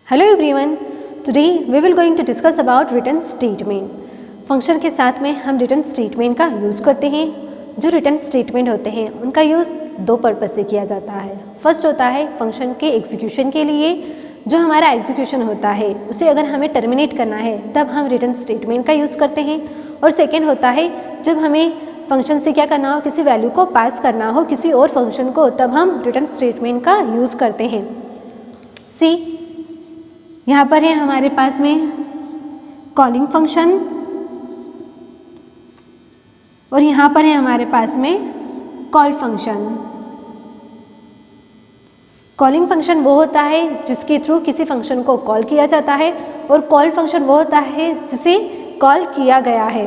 Hello everyone. Today we will going to discuss about written statement. Function के साथ में हम रिटर्न स्टेटमेंट का यूज़ करते हैं. जो रिटर्न स्टेटमेंट होते हैं उनका यूज़ दो पर्पज़ से किया जाता है. फर्स्ट होता है फंक्शन के एग्जीक्यूशन के लिए. जो हमारा एग्जीक्यूशन होता है उसे अगर हमें टर्मिनेट करना है तब हम रिटर्न स्टेटमेंट का यूज़ करते हैं. और सेकेंड होता है जब हमें फंक्शन से क्या करना हो, किसी वैल्यू को पास करना हो किसी और फंक्शन को, तब हम रिटर्न स्टेटमेंट का यूज़ करते हैं. सी यहाँ पर है हमारे पास में कॉलिंग फंक्शन और यहाँ पर है हमारे पास में कॉल फंक्शन. कॉलिंग फंक्शन वो होता है जिसके थ्रू किसी फंक्शन को कॉल किया जाता है और कॉल फंक्शन वो होता है जिसे कॉल किया गया है.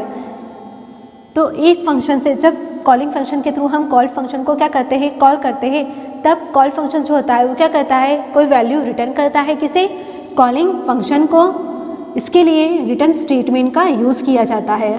तो एक फंक्शन से जब कॉलिंग फंक्शन के थ्रू हम कॉल फंक्शन को क्या करते हैं, कॉल करते हैं, तब कॉल फंक्शन जो होता है वो क्या करता है, कोई वैल्यू रिटर्न करता है किसे, कॉलिंग फंक्शन को. इसके लिए रिटर्न स्टेटमेंट का यूज़ किया जाता है.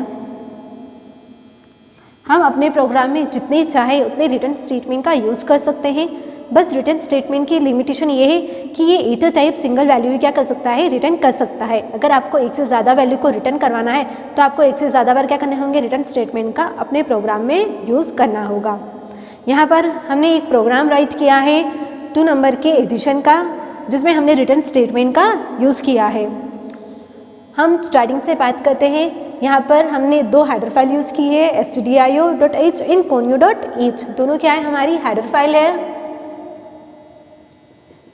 हम अपने प्रोग्राम में जितने चाहे उतने रिटर्न स्टेटमेंट का यूज़ कर सकते हैं. बस रिटर्न स्टेटमेंट की लिमिटेशन ये है कि ये इटर टाइप सिंगल वैल्यू ही क्या कर सकता है, रिटर्न कर सकता है. अगर आपको एक से ज़्यादा वैल्यू को रिटर्न करवाना है तो आपको एक से ज़्यादा बार क्या करने होंगे, रिटर्न स्टेटमेंट का अपने प्रोग्राम में यूज़ करना होगा. यहाँ पर हमने एक प्रोग्राम राइट किया है 2 नंबर के एडिशन का, जिसमें हमने रिटर्न स्टेटमेंट का यूज़ किया है. हम स्टार्टिंग से बात करते हैं. यहाँ पर हमने 2 हेडर फाइल यूज़ की है, stdio.h and conio.h. दोनों क्या है, हमारी हेडर फाइल है.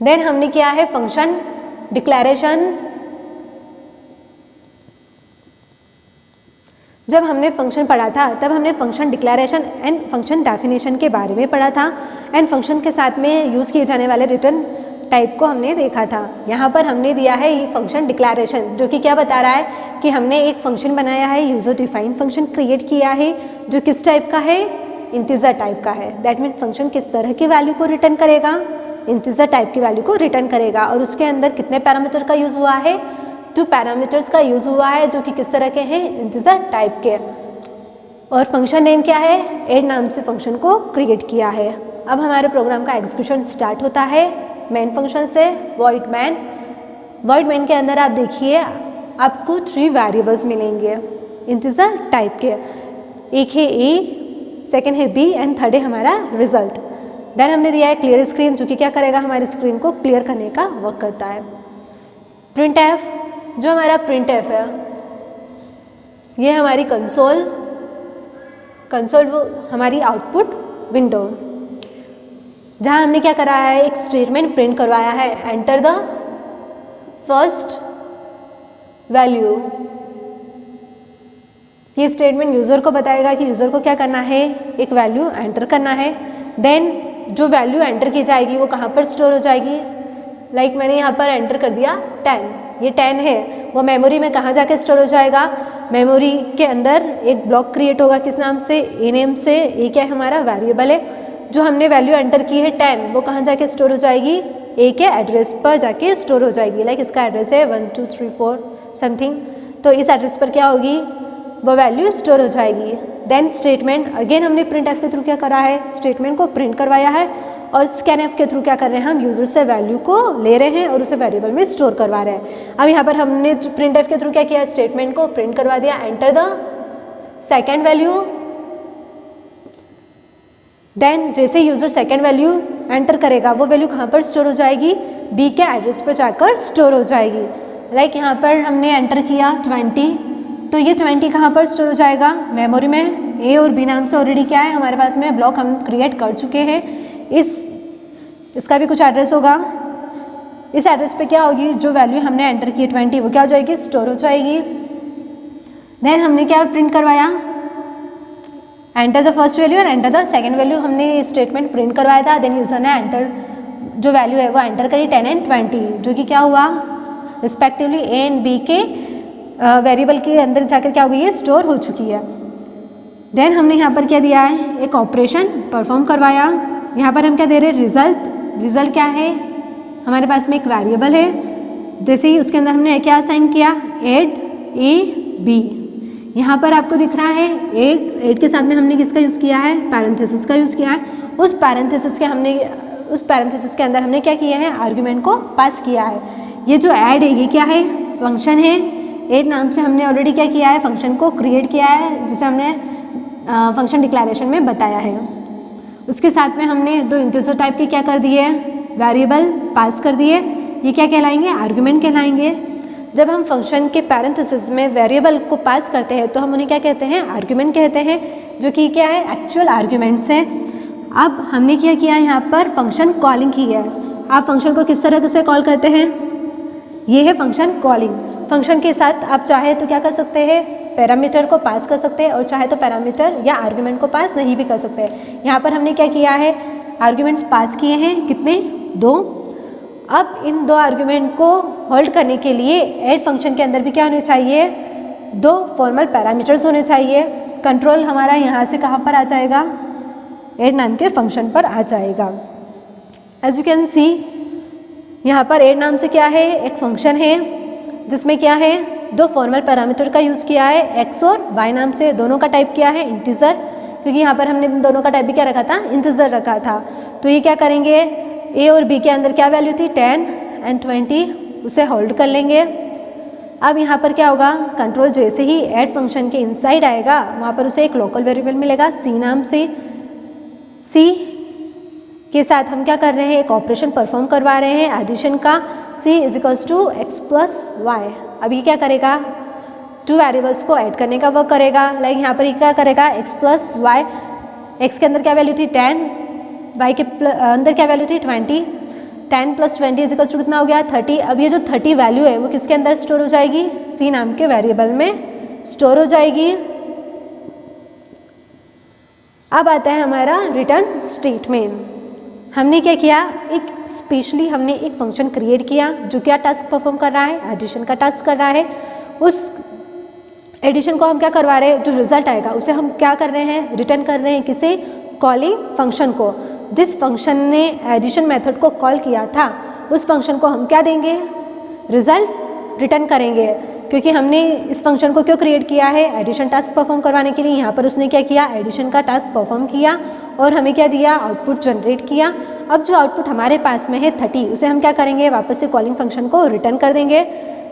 देन हमने किया है फंक्शन डिक्लेरेशन. जब हमने फंक्शन पढ़ा था तब हमने function declaration and function definition के बारे में पढ़ा था एंड फंक्शन के साथ में यूज़ किए जाने वाले रिटर्न टाइप को हमने देखा था. यहाँ पर हमने दिया है ये फंक्शन डिक्लेरेशन, जो कि क्या बता रहा है कि हमने एक फंक्शन बनाया है, यूजर डिफाइंड फंक्शन क्रिएट किया है जो किस टाइप का है, इंटीजर टाइप का है. दैट मीन फंक्शन किस तरह की वैल्यू को रिटर्न करेगा, इंटीजर टाइप की वैल्यू को रिटर्न करेगा. और उसके अंदर कितने पैरामीटर का यूज़ हुआ है, 2 पैरामीटर्स का यूज़ हुआ है जो कि किस तरह के हैं, इंटीजर टाइप के. और फंक्शन नेम क्या है, ऐड नाम से फंक्शन को क्रिएट किया है. अब हमारे प्रोग्राम का एग्जीक्यूशन स्टार्ट होता है मेन फंक्शन से, वॉइड मैन. वॉइड मैन के अंदर आप देखिए आपको 3 वेरिएबल्स मिलेंगे इंटीजर टाइप के. एक है ए, सेकेंड है बी एंड थर्ड है हमारा रिजल्ट. देन हमने दिया है क्लियर स्क्रीन, जो कि क्या करेगा, हमारी स्क्रीन को क्लियर करने का वर्क करता है. प्रिंट एफ, जो हमारा प्रिंट एफ है ये हमारी कंसोल वो हमारी आउटपुट विंडो, जहाँ हमने क्या करा है, एक स्टेटमेंट प्रिंट करवाया है, एंटर द फर्स्ट वैल्यू. ये स्टेटमेंट यूज़र को बताएगा कि यूज़र को क्या करना है, एक वैल्यू एंटर करना है. देन जो वैल्यू एंटर की जाएगी वो कहाँ पर स्टोर हो जाएगी. लाइक मैंने यहाँ पर एंटर कर दिया 10, ये 10 है, वो मेमोरी में कहाँ जाके स्टोर हो जाएगा, मेमोरी के अंदर एक ब्लॉक क्रिएट होगा किस नाम से, ए नेम से. ए क्या है, हमारा वेरिएबल है. जो हमने वैल्यू एंटर की है 10, वो कहाँ जाके स्टोर हो जाएगी, ए के एड्रेस पर जाके स्टोर हो जाएगी. लाइक इसका एड्रेस है 1 2 3 4 समथिंग, तो इस एड्रेस पर क्या होगी, वो वैल्यू स्टोर हो जाएगी. देन स्टेटमेंट, अगेन हमने प्रिंट एफ के थ्रू क्या करा है, स्टेटमेंट को प्रिंट करवाया है. और स्कैन एफ के थ्रू क्या कर रहे हैं, हम यूजर से वैल्यू को ले रहे हैं और उसे वेरिएबल में स्टोर करवा रहे हैं. अब यहाँ पर हमने प्रिंट एफ के थ्रू क्या किया, स्टेटमेंट को प्रिंट करवा दिया, enter the second value. Then जैसे यूज़र सेकेंड वैल्यू एंटर करेगा वो वैल्यू कहाँ पर स्टोर हो जाएगी, बी के एड्रेस पर जाकर स्टोर हो जाएगी. लाइक यहाँ पर हमने एंटर किया 20, तो ये 20 कहाँ पर स्टोर हो जाएगा, मेमोरी में. ए और बी नाम से ऑलरेडी क्या है हमारे पास में ब्लॉक हम क्रिएट कर चुके हैं. इसका भी कुछ एड्रेस होगा. इस एड्रेस पे क्या होगी, जो वैल्यू हमने एंटर की 20 वो क्या हो जाएगी, स्टोर हो जाएगी. देन हमने क्या प्रिंट करवाया, एंटर द फर्स्ट वैल्यू और एंटर द सेकेंड वैल्यू. हमने स्टेटमेंट प्रिंट करवाया था. देन यूजर ने एंटर जो वैल्यू है वो एंटर करी 10 एंड 20, जो कि क्या हुआ रिस्पेक्टिवली ए एंड बी के वेरिएबल के अंदर जाकर क्या हो गई है, स्टोर हो चुकी है. देन हमने यहाँ पर क्या दिया है, एक ऑपरेशन परफॉर्म करवाया. यहाँ पर हम क्या दे रहे हैं, रिजल्ट. रिजल्ट क्या है, हमारे पास में एक वेरिएबल है, जैसे ही उसके अंदर हमने क्या असाइन किया, एड ए बी. यहाँ पर आपको दिख रहा है एड के साथ में हमने किसका यूज़ किया है, पैरेंथेसिस का यूज़ किया है. उस पैरेंथेसिस के अंदर हमने क्या किया है, आर्गुमेंट को पास किया है. ये जो ऐड है ये क्या है, फंक्शन है। ऐड नाम से हमने ऑलरेडी क्या किया है, फंक्शन को क्रिएट किया है, जिसे हमने फंक्शन डिक्लेरेशन में बताया है। उसके साथ में हमने दो इंटीजर टाइप के क्या कर दिए, वेरिएबल पास कर दिए। ये क्या कहलाएंगे, आर्गुमेंट कहलाएंगे। जब हम फंक्शन के पैरेंथेसिस में वेरिएबल को पास करते हैं तो हम उन्हें क्या कहते हैं, आर्गुमेंट कहते हैं, जो कि क्या है, एक्चुअल आर्गुमेंट्स हैं। अब हमने क्या किया यहाँ पर, फंक्शन कॉलिंग की है। आप फंक्शन को किस तरह से कॉल करते हैं, ये है फंक्शन कॉलिंग। फंक्शन के साथ आप चाहे तो क्या कर सकते हैं, पैरामीटर को पास कर सकते हैं, और चाहे तो पैरामीटर या आर्गुमेंट को पास नहीं भी कर सकते हैं। यहाँ पर हमने क्या किया है, आर्गुमेंट्स पास किए हैं, कितने, 2। अब इन 2 आर्गुमेंट को होल्ड करने के लिए ऐड फंक्शन के अंदर भी क्या होने चाहिए, 2 फॉर्मल पैरामीटर्स होने चाहिए। कंट्रोल हमारा यहाँ से कहाँ पर आ जाएगा, ऐड नाम के फंक्शन पर आ जाएगा। एज यू कैन सी यहाँ पर ऐड नाम से क्या है, एक फंक्शन है जिसमें क्या है, 2 फॉर्मल पैरामीटर का यूज़ किया है, x और y नाम से, दोनों का टाइप किया है इंटीजर, क्योंकि यहाँ पर हमने दोनों का टाइप भी क्या रखा था, इंटीजर रखा था। तो ये क्या करेंगे, a और b के अंदर क्या वैल्यू थी, 10 और 20, उसे होल्ड कर लेंगे। अब यहाँ पर क्या होगा, कंट्रोल जैसे ही ऐड फंक्शन के इनसाइड आएगा वहाँ पर उसे एक लोकल वेरिएबल मिलेगा c नाम से। c के साथ हम क्या कर रहे हैं, एक ऑपरेशन परफॉर्म करवा रहे हैं एडिशन का, c = x + y। अब ये क्या करेगा, 2 वेरिएबल्स को ऐड करने का वर्क करेगा। लाइक यहाँ पर ये क्या करेगा, x + y, x के अंदर क्या वैल्यू थी 10, y के अंदर क्या वैल्यू थी 20, 10 + 20 = कितना हो गया, 30। अब ये जो 30 वैल्यू है वो किसके अंदर स्टोर हो जाएगी, c नाम के वेरिएबल में स्टोर हो जाएगी। अब आता है हमारा रिटर्न स्टेटमेंट। हमने क्या किया, एक स्पेशली हमने एक फंक्शन क्रिएट किया जो क्या टास्क परफॉर्म कर रहा है, एडिशन का टास्क कर रहा है। उस एडिशन को हम क्या करवा रहे हैं, जो रिजल्ट आएगा उसे हम क्या कर रहे हैं, रिटर्न कर रहे हैं, किसे, कॉलिंग फंक्शन को। जिस फंक्शन ने एडिशन मेथड को कॉल किया था उस फंक्शन को हम क्या देंगे, रिजल्ट रिटर्न करेंगे। क्योंकि हमने इस फंक्शन को क्यों क्रिएट किया है, एडिशन टास्क परफॉर्म करवाने के लिए। यहाँ पर उसने क्या किया, एडिशन का टास्क परफॉर्म किया और हमें क्या दिया, आउटपुट जनरेट किया। अब जो आउटपुट हमारे पास में है 30, उसे हम क्या करेंगे, वापस से कॉलिंग फंक्शन को रिटर्न कर देंगे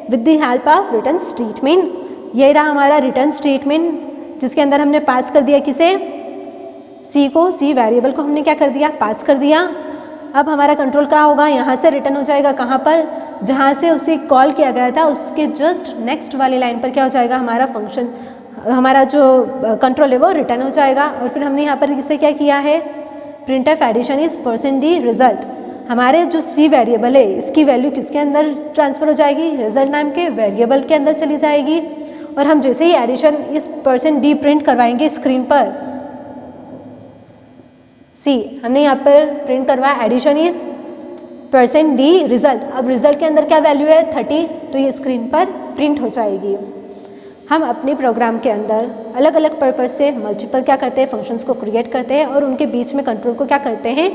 with the help of return statement. ये रहा हमारा रिटर्न स्टेटमेंट, जिसके अंदर हमने पास कर दिया किसे, c को, c वेरिएबल को हमने क्या कर दिया, पास कर दिया। अब हमारा कंट्रोल क्या होगा, यहाँ से रिटर्न हो जाएगा कहाँ पर, जहाँ से उसे कॉल किया गया था उसके जस्ट नेक्स्ट वाली लाइन पर क्या हो जाएगा, हमारा फंक्शन, हमारा जो कंट्रोल है वो रिटर्न हो जाएगा। और फिर हमने यहाँ पर इसे क्या किया है, printf addition is %d result. हमारे जो c वेरिएबल है इसकी वैल्यू किसके अंदर ट्रांसफ़र हो जाएगी, रिजल्ट नाम के वेरिएबल के अंदर चली जाएगी। और हम जैसे ही एडिशन इस %d प्रिंट करवाएंगे स्क्रीन पर, हमने यहाँ पर प्रिंट करवाया एडिशन इज %d रिजल्ट। अब रिजल्ट के अंदर क्या वैल्यू है, 30, तो ये स्क्रीन पर प्रिंट हो जाएगी। हम अपने प्रोग्राम के अंदर अलग अलग पर्पस से मल्टीपल क्या करते हैं, फंक्शंस को क्रिएट करते हैं और उनके बीच में कंट्रोल को क्या करते हैं,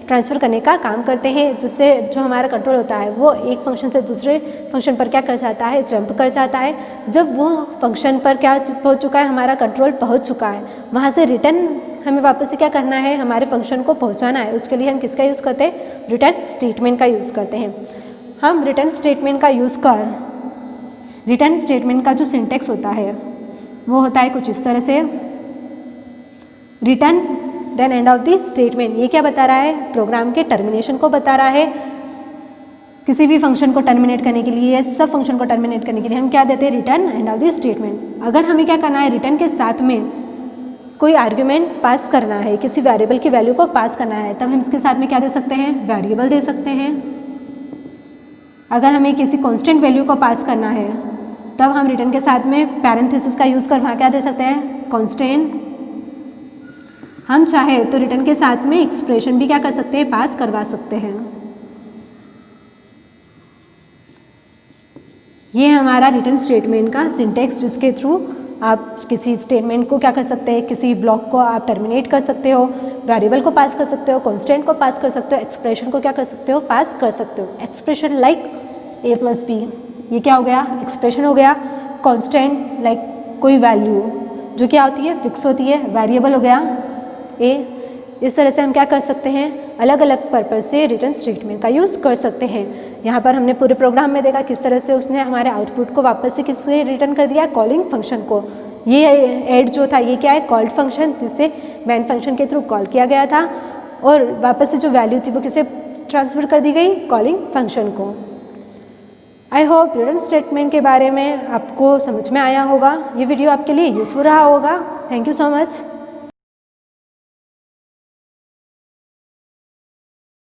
ट्रांसफ़र करने का काम करते हैं, जिससे जो हमारा कंट्रोल होता है वो एक फंक्शन से दूसरे फंक्शन पर क्या कर जाता है, जंप कर जाता है। जब वो फंक्शन पर क्या पहुंच चुका है, हमारा कंट्रोल पहुंच चुका है, वहाँ से रिटर्न हमें वापस से क्या करना है, हमारे फंक्शन को पहुँचाना है। उसके लिए हम किसका यूज़ करते हैं, रिटर्न स्टेटमेंट का यूज़ करते हैं। हम रिटर्न स्टेटमेंट का यूज़ कर, रिटर्न स्टेटमेंट का जो सिंटेक्स होता है वो होता है कुछ इस तरह से, return then end of the statement. ये क्या बता रहा है, प्रोग्राम के टर्मिनेशन को बता रहा है। किसी भी फंक्शन को टर्मिनेट करने के लिए, सब फंक्शन को टर्मिनेट करने के लिए हम क्या देते हैं, return and of the statement. अगर हमें क्या करना है, रिटर्न के साथ में कोई आर्ग्यूमेंट पास करना है, किसी वेरिएबल की वैल्यू को पास करना है, तब हम इसके साथ में क्या दे सकते हैं, वेरिएबल दे सकते हैं। अगर हमें किसी कांस्टेंट वैल्यू को पास करना है तब हम रिटर्न के साथ में पैरेंथेसिस का यूज़ कर वहाँ क्या दे सकते हैं, कांस्टेंट। हम चाहे तो रिटर्न के साथ में एक्सप्रेशन भी क्या कर सकते हैं, पास करवा सकते हैं। ये हमारा रिटर्न स्टेटमेंट का सिंटेक्स, जिसके थ्रू आप किसी स्टेटमेंट को क्या कर सकते हैं, किसी ब्लॉक को आप टर्मिनेट कर सकते हो, वेरिएबल को पास कर सकते हो, कांस्टेंट को पास कर सकते हो, एक्सप्रेशन को क्या कर सकते हो, पास कर सकते हो। एक्सप्रेशन लाइक a + b, ये क्या हो गया, एक्सप्रेशन हो गया। कांस्टेंट लाइक कोई वैल्यू जो क्या होती है, फिक्स होती है, वेरिएबल हो गया a। इस तरह से हम क्या कर सकते हैं, अलग अलग पर्पज़ से रिटर्न स्टेटमेंट का यूज़ कर सकते हैं। यहाँ पर हमने पूरे प्रोग्राम में देखा किस तरह से उसने हमारे आउटपुट को वापस से किससे रिटर्न कर दिया, कॉलिंग फंक्शन को। ये ऐड जो था ये क्या है, कॉल्ड फंक्शन, जिससे मैन फंक्शन के थ्रू कॉल किया गया था और वापस से जो वैल्यू थी वो किसे ट्रांसफ़र कर दी गई, कॉलिंग फंक्शन को। आई होप रिटर्न स्टेटमेंट के बारे में आपको समझ में आया होगा, ये वीडियो आपके लिए यूज़फुल रहा होगा। Thank you so much.